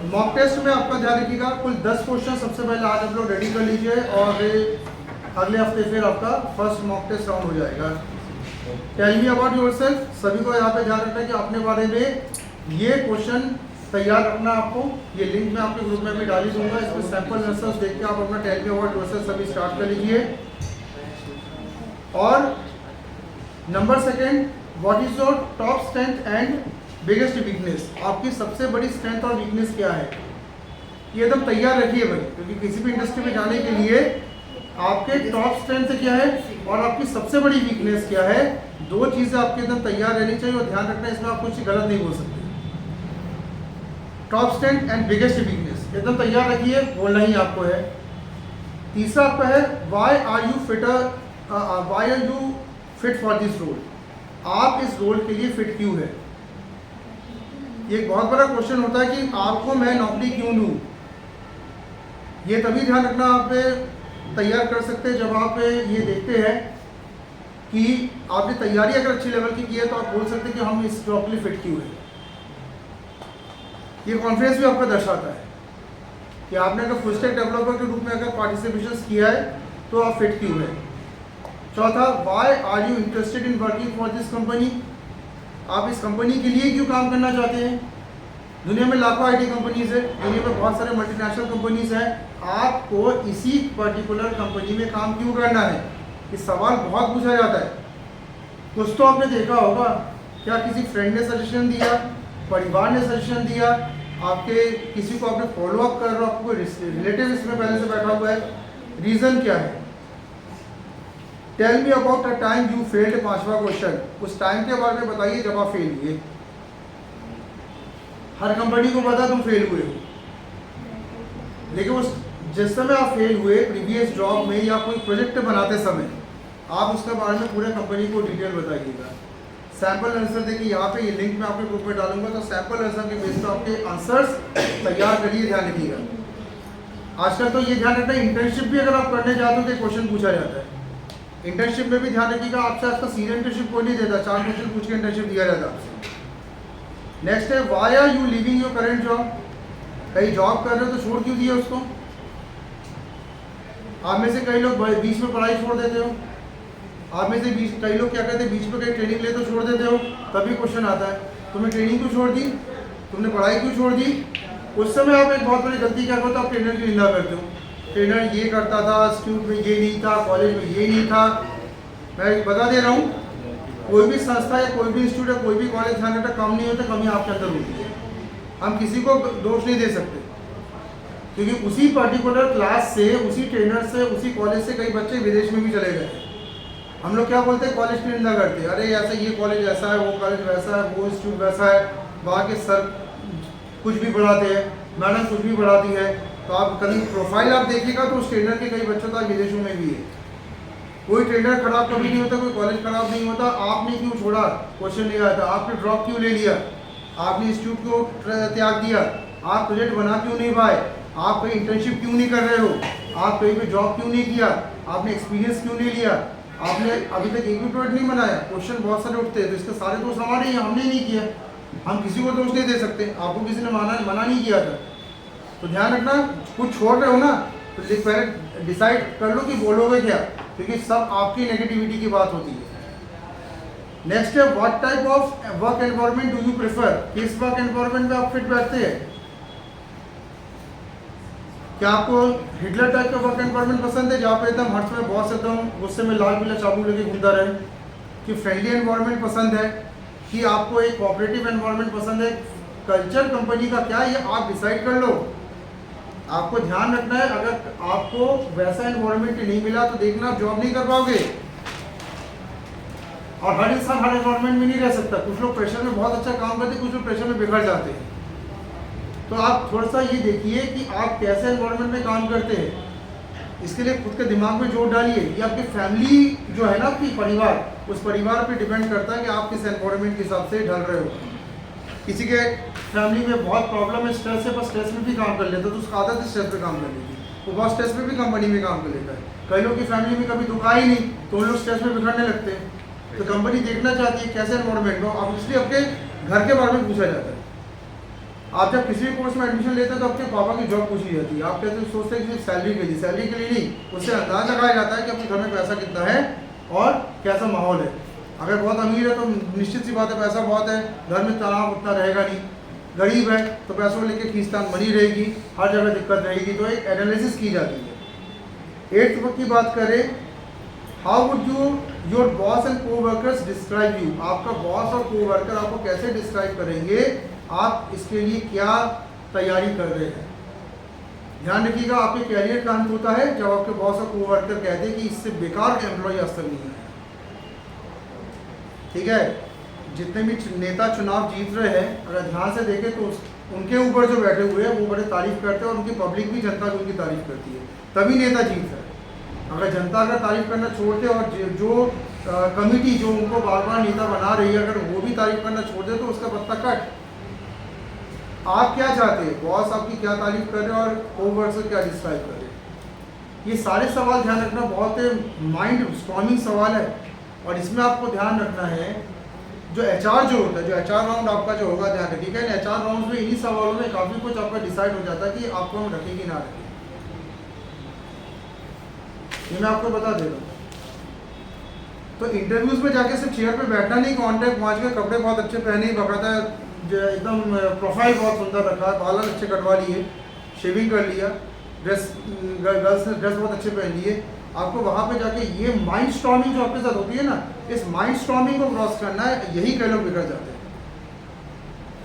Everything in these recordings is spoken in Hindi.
मॉक टेस्ट में आपका ध्यान रखिएगा, कुल 10 क्वेश्चन सबसे पहले आज आप लोग रेडी कर लीजिए और अगले हफ्ते फिर आपका फर्स्ट मॉक टेस्ट राउंड हो जाएगा। टेल मी अबाउट योरसेल्फ, सभी को यहाँ पे ध्यान रखना है कि अपने बारे में ये क्वेश्चन तैयार रखना आपको। ये लिंक मैं आपके ग्रुप में भी डाली दूंगा, इसमें सैंपल आंसर्स देख के आप अपना टेल मी अबाउट योरसेल्फ सभी स्टार्ट कर लीजिए। और number second, what is your top strength and biggest weakness, आपकी सबसे बड़ी स्ट्रेंथ और वीकनेस क्या है, ये एकदम तैयार रखिए भाई, क्योंकि किसी भी इंडस्ट्री में जाने के लिए आपके टॉप स्ट्रेंथ क्या है और आपकी सबसे बड़ी वीकनेस क्या है, दो चीज़ें आपके एकदम तैयार रहनी चाहिए और ध्यान रखना है इसमें आप कुछ गलत नहीं बोल सकते। Top strength and biggest weakness एकदम तैयार रखिए, बोलना ही आपको है। तीसरा आपका है why are you fit for this role, आप इस रोल के लिए फिट क्यों है। ये एक बहुत बड़ा क्वेश्चन होता है कि आपको मैं नौकरी क्यों दूँ। ये तभी ध्यान रखना आप तैयार कर सकते हैं जब आप ये देखते हैं कि आपने तैयारी अगर अच्छी लेवल की है तो आप बोल सकते हैं कि हम इस जॉब के लिए फिट क्यों है। ये कॉन्फिडेंस भी आपका दर्शाता है कि आपने अगर फुल स्टैक डेवलपर के रूप में अगर पार्टिसिपेशन किया है तो आप फिट क्यों है। चौथा, why are you interested in working for this company, आप इस कंपनी के लिए क्यों काम करना चाहते हैं। दुनिया में लाखों आईटी कंपनीज है, दुनिया में बहुत सारे मल्टीनेशनल कंपनीज हैं, आपको इसी पर्टिकुलर कंपनी में काम क्यों करना है। ये सवाल बहुत पूछा जाता है। कुछ तो आपने देखा होगा, क्या किसी फ्रेंड ने सजेशन दिया, परिवार ने सजेशन दिया, आपके किसी को आपने फॉलोअप कर रहे हो, आपको रिलेटिव इसमें पहले से बैठा हुआ है, रीज़न क्या है। Tell me about a time you failed, पांचवा क्वेश्चन, उस टाइम के बारे में बताइए जब आप फेल हुए। हर कंपनी को पता तुम फेल हुए हो, लेकिन उस जिस समय आप फेल हुए प्रीवियस जॉब में या कोई प्रोजेक्ट बनाते समय, आप उसके बारे में पूरे कंपनी को डिटेल बताइएगा। सैम्पल आंसर देखिए, यहाँ पे ये लिंक मैं आपके ग्रुप में डालूंगा, तो सैम्पल आंसर के बेस पर आपके आंसर्स तैयार करिए, ध्यान रखिएगा। आजकल तो ये ध्यान रखना है, इंटर्नशिप भी अगर आप करने जाते हो तो क्वेश्चन पूछा जाता है। इंटर्नशिप में भी ध्यान रखिएगा, आपसे आज का सीनियर इंटर्नशिप कोई नहीं देता, 4 क्वेश्चन पूछ के इंटर्नशिप दिया जाता है आपसे। नेक्स्ट है why are you leaving your current job, कहीं जॉब कर रहे हो तो छोड़ क्यों दिया उसको। आप में से कई लोग बीच में पढ़ाई छोड़ देते हो, आप में से कई लोग क्या कहते हैं बीच में कहीं ट्रेनिंग ले तो छोड़ देते हो, तभी क्वेश्चन आता है तुमने ट्रेनिंग क्यों छोड़ दी, तुमने पढ़ाई क्यों छोड़ दी। उस समय आप एक बहुत बड़ी गलती क्या करते हो, आप ट्रेनर की निंदा करते हो, ट्रेनर ये करता था, इंस्टीट्यूट में ये नहीं था, कॉलेज में ये नहीं था। मैं बता दे रहा हूँ, कोई भी संस्था या कोई भी इंस्टीट्यूट या कोई भी कॉलेज ध्यान रखना कम नहीं होता, कमी आपके अंदर होती है। हम किसी को दोष नहीं दे सकते, क्योंकि उसी पर्टिकुलर क्लास से, उसी ट्रेनर से, उसी कॉलेज से कई बच्चे विदेश में भी चले गए। हम लोग क्या बोलते हैं, कॉलेज की निंदा करते हैं, अरे ऐसा ये कॉलेज ऐसा है, वो कॉलेज वैसा है, वो इंस्टीट्यूट वैसा है, वहाँ के सर कुछ भी पढ़ाते हैं, मैडम कुछ भी पढ़ाती है। तो आप कभी प्रोफाइल आप देखिएगा तो उस ट्रेनर के कई बच्चों का विदेशों में भी है। कोई ट्रेनर खराब कभी नहीं होता, कोई कॉलेज खराब नहीं होता। आपने क्यों छोड़ा, क्वेश्चन नहीं आता, आपने ड्रॉप क्यों ले लिया, आपने इंस्टीट्यूट को त्याग दिया, आप प्रोजेक्ट बना क्यों नहीं पाए, आप कहीं इंटर्नशिप क्यों नहीं कर रहे हो, आप कहीं पे जॉब क्यों नहीं किया, आपने एक्सपीरियंस क्यों नहीं लिया, आपने अभी तक एक भी प्रोजेक्ट नहीं बनाया। क्वेश्चन बहुत सारे उठते हैं, तो इसके सारे दोष हमारे ही, हमने नहीं किया। हम किसी को दोष नहीं दे सकते, आपको किसी ने मना नहीं किया था। तो ध्यान रखना, कुछ छोड़ रहे हो ना तो पहले डिसाइड कर लो कि बोलोगे क्या, क्योंकि सब आपकी नेगेटिविटी की बात होती है। नेक्स्ट है what type of work environment do you prefer, किस वर्क एनवायरनमेंट में आप फिट बैठते हैं। क्या आपको हिटलर टाइप का वर्क एनवायरनमेंट पसंद है, जहाँ पे एकदम हर्ष में बॉस एकदम गुस्से में लाल पीला चाबू लेके घूमता रहे, कि फ्रेंडली एनवायरनमेंट पसंद है, कि आपको एक कोऑपरेटिव एनवायरनमेंट पसंद है। कल्चर कंपनी का क्या, ये आप डिसाइड कर लो। आपको ध्यान रखना है, अगर आपको वैसा एनवायरनमेंट नहीं मिला तो देखना आप जॉब नहीं कर पाओगे। और हर इंसान हर एनवायरनमेंट में नहीं रह सकता, कुछ लोग प्रेशर में बहुत अच्छा काम करते हैं, कुछ लोग प्रेशर में बिगड़ जाते हैं। तो आप थोड़ा सा ये देखिए कि आप कैसे एनवायरनमेंट में काम करते हैं, इसके लिए खुद के दिमाग में जोर डालिए। ये आपकी फैमिली जो है ना, आपकी परिवार, उस परिवार पे डिपेंड करता है कि आप किस एनवायरनमेंट के हिसाब से ढल रहे हो। किसी के फैमिली में बहुत प्रॉब्लम है, स्ट्रेस है, बस स्ट्रेस में भी काम कर लेता है, तो उसका आदत है स्ट्रेस पे काम करने की, वो बहुत स्ट्रेस में भी कंपनी में काम कर लेता है। कई लोग की फैमिली में कभी दुखा ही नहीं, तो उन लोग स्ट्रेस में बिखरने लगते हैं। तो कंपनी देखना चाहती है कैसे एनवायरनमेंट हो, अब इसलिए आपके घर के बारे में पूछा जाता है। आप जब किसी भी कोर्स में एडमिशन लेते हैं तो आपके पापा की जॉब पूछी जाती है, आप कहते हैं सोचते हैं कि सैलरी के लिए, सैलरी के लिए नहीं, उससे अंदाज लगाया जाता है कि आपके घर में पैसा कितना है और कैसा माहौल है। अगर बहुत अमीर है तो निश्चित सी बात है पैसा बहुत है, घर में तनाव उतना रहेगा नहीं। गरीब है तो पैसों को लेकर खींचतान बनी रहेगी, हर जगह दिक्कत रहेगी, तो एक एनालिसिस की जाती है। 8th की बात करें, how would you your boss and coworkers describe you, आपका बॉस और कोवर्कर आपको कैसे डिस्क्राइब करेंगे, आप इसके लिए क्या तैयारी कर रहे हैं। ध्यान रखिएगा, आपके कैरियर का अंत होता है जब आपके बॉस और कोवर्कर कहते हैं कि इससे बेकार एम्प्लॉय असल नहीं है। ठीक है, जितने भी नेता चुनाव जीत रहे हैं अगर ध्यान से देखें तो उनके ऊपर जो बैठे हुए हैं वो बड़े तारीफ करते हैं और उनकी पब्लिक भी, जनता भी उनकी तारीफ करती है, तभी नेता जीत रहा है। अगर जनता अगर तारीफ करना छोड़ते और जो कमिटी जो उनको बार बार नेता बना रही है अगर वो भी तारीफ करना छोड़ दे तो उसका पत्ता कट। आप क्या चाहते हैं, बॉस आपकी क्या तारीफ कर रहे हैं और कोवर्कर क्या डिस्क्राइब कर रहे हैं। ये सारे सवाल ध्यान रखना बहुत माइंड स्टॉर्मिंग सवाल है और इसमें आपको ध्यान रखना है जो एचआर जो होता है, जो एचआर राउंड आपका जो होगा, ध्यान रखिएगा इन एचआर राउंड में इन्हीं सवालों में काफ़ी कुछ आपका डिसाइड हो जाता है कि आपको हम रखें कि ना रखें। ये मैं आपको बता दे रहा हूँ। तो इंटरव्यूज में जाके सिर्फ चेयर पे बैठना नहीं, कॉन्टैक्ट पहुँच के कपड़े बहुत अच्छे पहने, बकायदा एकदम प्रोफाइल बहुत सुंदर रखा है, बाल अच्छे कटवा लिए, शेविंग कर लिया, गर्ल्स ने ड्रेस बहुत अच्छे पहन लिए, आपको वहाँ पे जाके ये माइंड स्टॉर्मिंग जो आपके साथ होती है ना, इस माइंड स्टॉर्मिंग को क्रॉस करना है, यही कई लोग बिगड़ जाते हैं।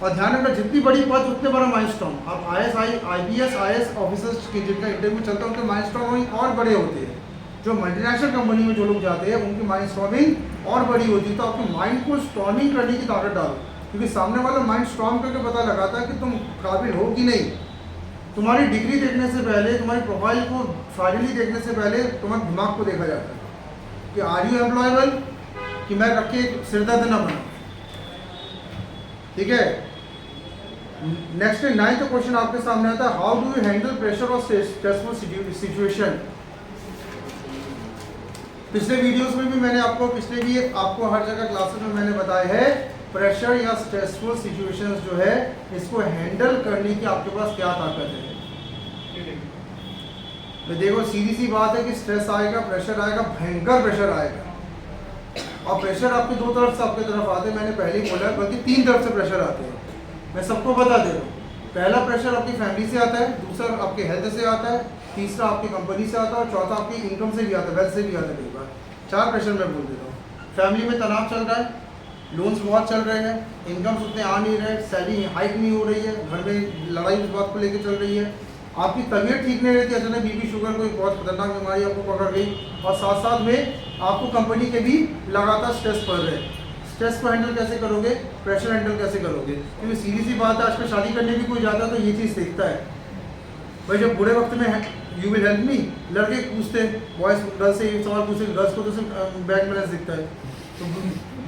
और ध्यान रखना, जितनी बड़ी पद उतने बड़ा माइंड स्टॉर्म। आप IPS IAS ऑफिसर्स की जिनका इंटरव्यू चलता है उनके माइंड स्टॉर्मिंग और बड़े होते हैं। जो मल्टीनेशनल कंपनी में जो लोग जाते हैं उनकी माइंड स्टॉर्मिंग और बड़ी होती है। तो आपके माइंड को स्टॉर्मिंग करने की ताकत डालो, क्योंकि सामने वाला माइंड स्टॉर्म करके पता लगाता है कि तुम काबिल हो कि नहीं। तुम्हारी डिग्री देखने से पहले, तुम्हारी प्रोफाइल को फाइनली देखने से पहले तुम्हारे दिमाग को देखा जाता है कि आर यू एम्प्लॉयबल, कि मैं रख के सिरदर्द न बना। ठीक है, नेक्स्ट 9th क्वेश्चन आपके सामने आता है, how do you handle pressure और स्ट्रेसफुल सिचुएशन। पिछले वीडियोस में भी मैंने आपको हर जगह क्लासेस में मैंने बताया है, प्रेशर या स्ट्रेसफुल सिचुएशंस जो है इसको हैंडल करने की आपके पास क्या ताकत है। तो देखो सीधी सी बात है कि स्ट्रेस आएगा, प्रेशर आएगा, भयंकर प्रेशर आएगा। और प्रेशर आपके दो तरफ से आपकी तरफ आते हैं, मैंने पहले ही बोला, बल्कि 3 तरफ से प्रेशर आते हैं। मैं सबको बता दे रहा हूँ, पहला प्रेशर आपकी फैमिली से आता है, दूसरा आपके हेल्थ से आता है, तीसरा आपकी कंपनी से आता है और चौथा आपकी इनकम से भी आता है, वेल्थ से भी आता है। कई बार 4 प्रेशर मैं बोल देता हूँ। फैमिली में तनाव चल रहा है, लोन्स बहुत चल रहे हैं, इनकम्स उतने आ नहीं रहे, सैलरी हाइक नहीं हो रही है, घर में लड़ाई उस बात को लेकर चल रही है, आपकी तबीयत ठीक नहीं रहती, अचानक बीपी शुगर कोई बहुत खतरनाक बीमारी आपको पकड़ गई, और साथ साथ में आपको कंपनी के भी लगातार स्ट्रेस पड़ रहे हैं। स्ट्रेस को हैंडल कैसे करोगे, प्रेशर हैंडल कैसे करोगे। क्योंकि सीधी सी बात है, आजकल शादी करने भी कोई जाता है तो ये चीज़ सीखता है भाई, जब बुरे वक्त में यू विल हेल्प मी, लड़के पूछते बॉयज़ गर्ल्स से ये सवाल पूछते, गर्ल्स को तो सिर्फ बैंक बैलेंस दिखता है, तो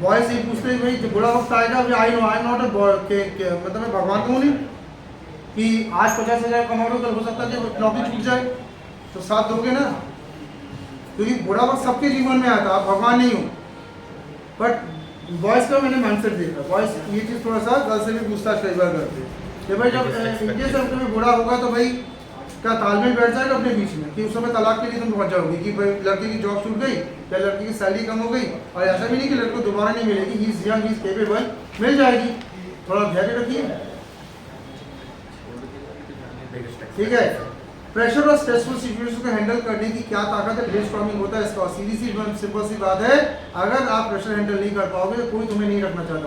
बॉयज़ से पूछते हैं भाई जब बुरा वक्त आएगा, आई एम नॉट मतलब मैं भगवान कहूँ नहीं कि आज 50,000 कमा लो, कल हो सकता है कि नौकरी छूट जाए, तो साथ दोगे ना। क्योंकि बुरा वक्त सबके जीवन में आता है, आप भगवान नहीं हो। बट बॉयज़ का मैंने माइंडसेट देखा, बॉयज़ ये चीज़ थोड़ा सा गर्ल्स से भी पूछताछ कई बार करते हैं कि भाई जब इनके सब में बुरा होगा तो भाई क्या तालमेल बैठ जाएगा अपने बीच में कि उस समय तलाक के लिए तुम पहुंच जाओगे कि भाई लड़के की जॉब छूट गई या लड़की की सैलरी कम हो गई, और ऐसा भी नहीं कि लड़के को दोबारा नहीं मिलेगी, he is young, he is capable, मिल जाएगी, थोड़ा धैर्य रखिए। ठीक है, प्रेशर और स्ट्रेसफुल सिचुएशन को हैंडल करने की क्या ताकत है, ब्रेनस्टॉर्मिंग होता है इसका। सीधी सी सिंपल सी बात है, अगर आप प्रेशर हैंडल नहीं कर पाओगे तो कोई तुम्हें नहीं रखना चाहता।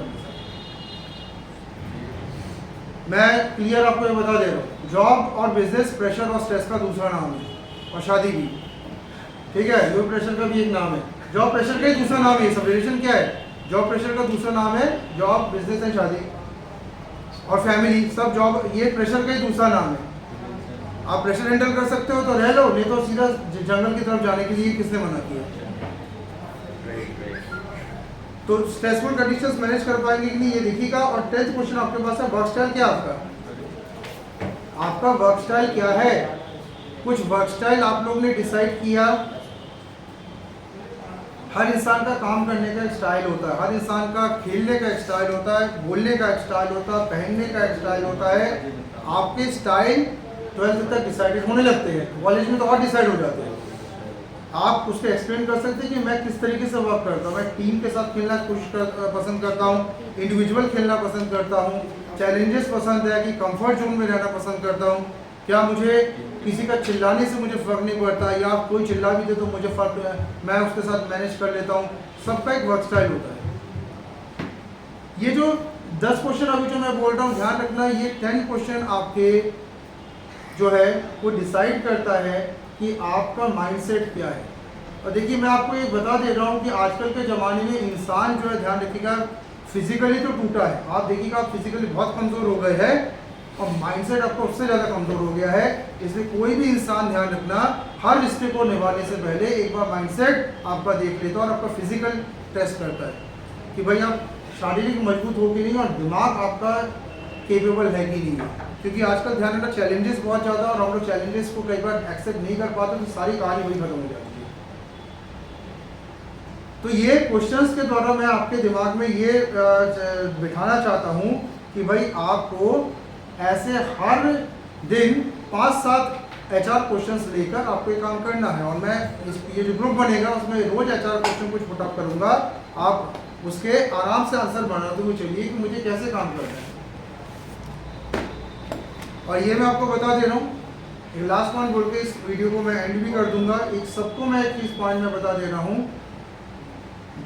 मैं क्लियर आपको ये बता दे रहा हूँ, जॉब और बिजनेस प्रेशर और स्ट्रेस का दूसरा नाम है, और शादी भी। ठीक है, जो प्रेशर का भी एक नाम है, जॉब प्रेशर का ही दूसरा नाम है। सब रिलेशन क्या है, जॉब प्रेशर का दूसरा नाम है जॉब, बिजनेस एंड शादी और फैमिली, सब जॉब, ये प्रेशर का ही दूसरा नाम है। आप प्रेशर हैंडल कर सकते हो तो रह लो, नहीं तो सीधा जंगल की तरफ जाने के लिए किसने मना किया। तो स्ट्रेसफुल कंडीशंस मैनेज कर पाएंगे कि नहीं ये देखिएगा। और 10th क्वेश्चन आपके पास है, वर्क स्टाइल क्या आपका वर्क स्टाइल क्या है। कुछ वर्क स्टाइल आप लोग ने डिसाइड किया, हर इंसान का काम करने का एक स्टाइल होता है, हर इंसान का खेलने का एक स्टाइल होता है, बोलने का एक स्टाइल होता है, पहनने का एक स्टाइल होता है। आपके स्टाइल 12th तक डिसाइडेड होने लगते हैं, कॉलेज में तो और डिसाइड हो जाते हैं। आप उसको एक्सप्लेन कर सकते हैं कि मैं किस तरीके से वर्क करता हूँ। मैं टीम के साथ खेलना पसंद करता हूँ, इंडिविजुअल खेलना पसंद करता हूँ, चैलेंजेस पसंद है कि कंफर्ट जोन में रहना पसंद करता हूँ। क्या मुझे किसी का चिल्लाने से मुझे फ़र्क नहीं पड़ता, या कोई चिल्ला भी दे तो मुझे फ़र्क है, मैं उसके साथ मैनेज कर लेता हूँ। सबका एक वर्क स्टाइल होता है। ये जो 10 क्वेश्चन अभी जो मैं बोल रहा हूँ, ध्यान रखना, ये 10 क्वेश्चन आपके जो है वो डिसाइड करता है कि आपका माइंडसेट क्या है। और देखिए मैं आपको ये बता दे रहा हूँ कि आजकल के ज़माने में इंसान जो है, ध्यान रखिएगा, फिजिकली तो टूटा है। आप देखिएगा आप फिजिकली बहुत कमज़ोर हो गए हैं और माइंडसेट आपका उससे ज़्यादा कमज़ोर हो गया है। इसलिए कोई भी इंसान, ध्यान रखना, हर रिश्ते को निभाने से पहले एक बार माइंडसेट आपका देख लेता है और आपका फिजिकल टेस्ट करता है कि भाई आप शारीरिक मजबूत हो कि नहीं और दिमाग आपका केपेबल है कि नहीं है। क्योंकि आजकल ध्यान रखना चैलेंजेस बहुत ज़्यादा, और हम लोग चैलेंजेस को कई बार एक्सेप्ट नहीं कर पाते तो सारी कहानी वही खत्म हो जाती है। तो ये क्वेश्चंस के द्वारा मैं आपके दिमाग में ये बिठाना चाहता हूँ कि भाई आपको ऐसे हर दिन 5-7 HR क्वेश्चंस लेकर आपको ये काम करना है। और मैं ये जो ग्रुप बनेगा उसमें रोज HR क्वेश्चन कुछ पुटअप करूँगा, आप उसके आराम से आंसर बनाते हुए चलिए कि मुझे कैसे काम करना है। और ये मैं आपको बता दे रहा हूँ, एक लास्ट पॉइंट बोल के इस वीडियो को मैं एंड भी कर दूंगा। एक सबको मैं एक चीज़ पॉइंट में बता दे रहा हूँ,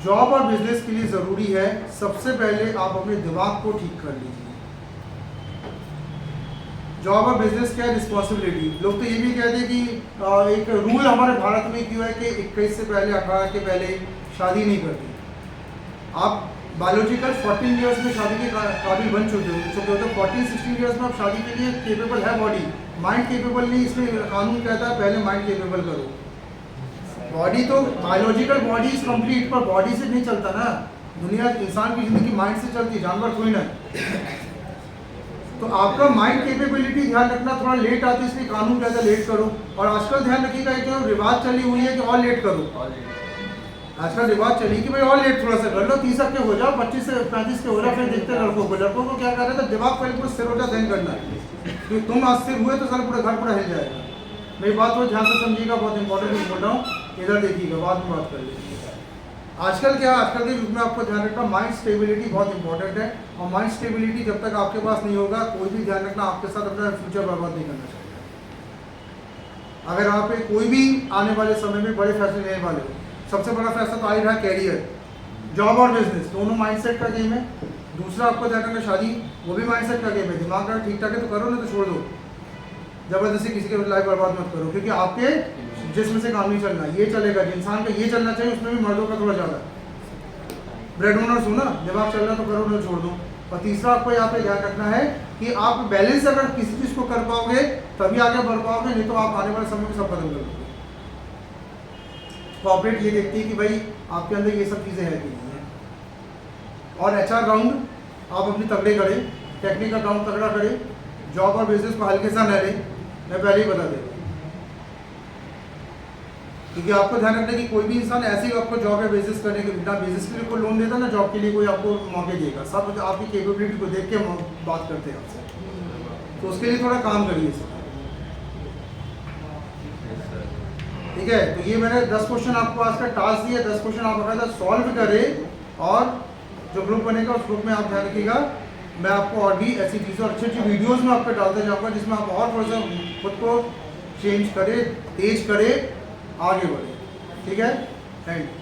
जॉब और बिजनेस के लिए ज़रूरी है सबसे पहले आप अपने दिमाग को ठीक कर लीजिए। जॉब और बिजनेस क्या है, रिस्पॉन्सिबिलिटी। लोग तो ये भी कहते हैं कि एक रूल हमारे भारत में क्यों है कि 21 से पहले, 18 के पहले शादी नहीं करते। आप बायोलॉजिकल 14 ईयर्स में शादी के काबिल बन चुके हो तो 14-16 ईयर्स में आप शादी के लिए केपेबल है। बॉडी, माइंड केपेबल नहीं, इसमें कानून कहता है पहले माइंड केपेबल करो। बॉडी तो बायोलॉजिकल बॉडी इज कंप्लीट, पर बॉडी से नहीं चलता ना। दुनिया, इंसान की ज़िंदगी माइंड से चलती है, जानवर कोई ना। तो आपका माइंड केपेबिलिटी, ध्यान रखना, थोड़ा लेट आती है, इसलिए कानून कहता है लेट करो। और आजकल ध्यान रखिएगा एक जो रिवाज चली हुई है कि और लेट करो। आजकल रिवाज चली कि भाई और लेट थोड़ा सा कर लो, 30 के हो जाओ, 25 से 35 के हो जाओ, फिर देखते हैं लड़कों को क्या कर रहे थे, दिमाग पहले पूरा सिर होता ध्यान करना है। क्योंकि तुम आज सिर हुए तो सारा पूरा घर पूरा हिल जाएगा। मेरी बात को ध्यान से समझिएगा, बहुत इंपॉर्टेंट चीज़ बोल रहा हूँ, इधर देखिएगा, बाद में बात कर लीजिएगा। आजकल क्या, आजकल के युग में आपको ध्यान रखना माइंड स्टेबिलिटी बहुत इंपॉर्टेंट है। और माइंड स्टेबिलिटी जब तक आपके पास नहीं होगा, कोई भी, ध्यान रखना, आपके साथ अपना फ्यूचर बर्बाद नहीं करना चाहिए। अगर आप कोई भी आने वाले समय में बड़े फैसले लेने वाले हो, सबसे बड़ा फैसला तो आ ही रहा है कैरियर, जॉब और बिजनेस, दोनों माइंडसेट का गेम है। दूसरा आपको ध्यान रखना शादी, वो भी माइंडसेट का गेम है। दिमाग का ठीक ठाक है तो करो, नहीं तो छोड़ दो। जबरदस्ती किसी की लाइफ बर्बाद मत करो, क्योंकि आपके जिसमें से काम नहीं चलना, ये चलेगा। इंसान का ये चलना चाहिए, उसमें भी मर्दों का थोड़ा ज़्यादा। ब्रेड ओनर्स हो ना, दिमाग चल रहा तो करो, नहीं छोड़ दो। और तीसरा आपको यहाँ पे ध्यान रखना है कि आप बैलेंस अगर किसी चीज़ को कर पाओगे तभी आगे बढ़ पाओगे, नहीं तो आप आने वाले समय में सब खत्म कर दोगे। कॉर्पोरेट ये देखती है कि भाई आपके अंदर ये सब चीज़ें हैं कि नहीं है। और HR राउंड आप अपनी तगड़े करें, टेक्निकल राउंड तगड़ा करें, जॉब और बिजनेस को हल्के सा न लें, मैं पहले ही बता दे रहा हूँ। क्योंकि आपको ध्यान रखना कि कोई भी इंसान ऐसे ही आपको जॉब या बिजनेस करने के बिना बिजनेस के लिए कोई लोन देता ना, जॉब के लिए कोई आपको मौके देगा। सब आपकी कैपेबिलिटी को देख के बात करते हैं आपसे, तो उसके लिए थोड़ा काम करिए सर, ठीक है। तो ये मैंने 10 क्वेश्चन आपको आज का टास्क दिया, 10 क्वेश्चन आप बकायदा सॉल्व करें। और जो ग्रुप बनेगा उस ग्रुप में आप ध्यान रखिएगा, मैं आपको और भी ऐसी चीज़ें और अच्छी अच्छी वीडियोज़ में आपको डालते जाऊँगा, जिसमें आप और थोड़ा सा खुद को चेंज करें, तेज करें, आगे बढ़े, ठीक है। Thank you.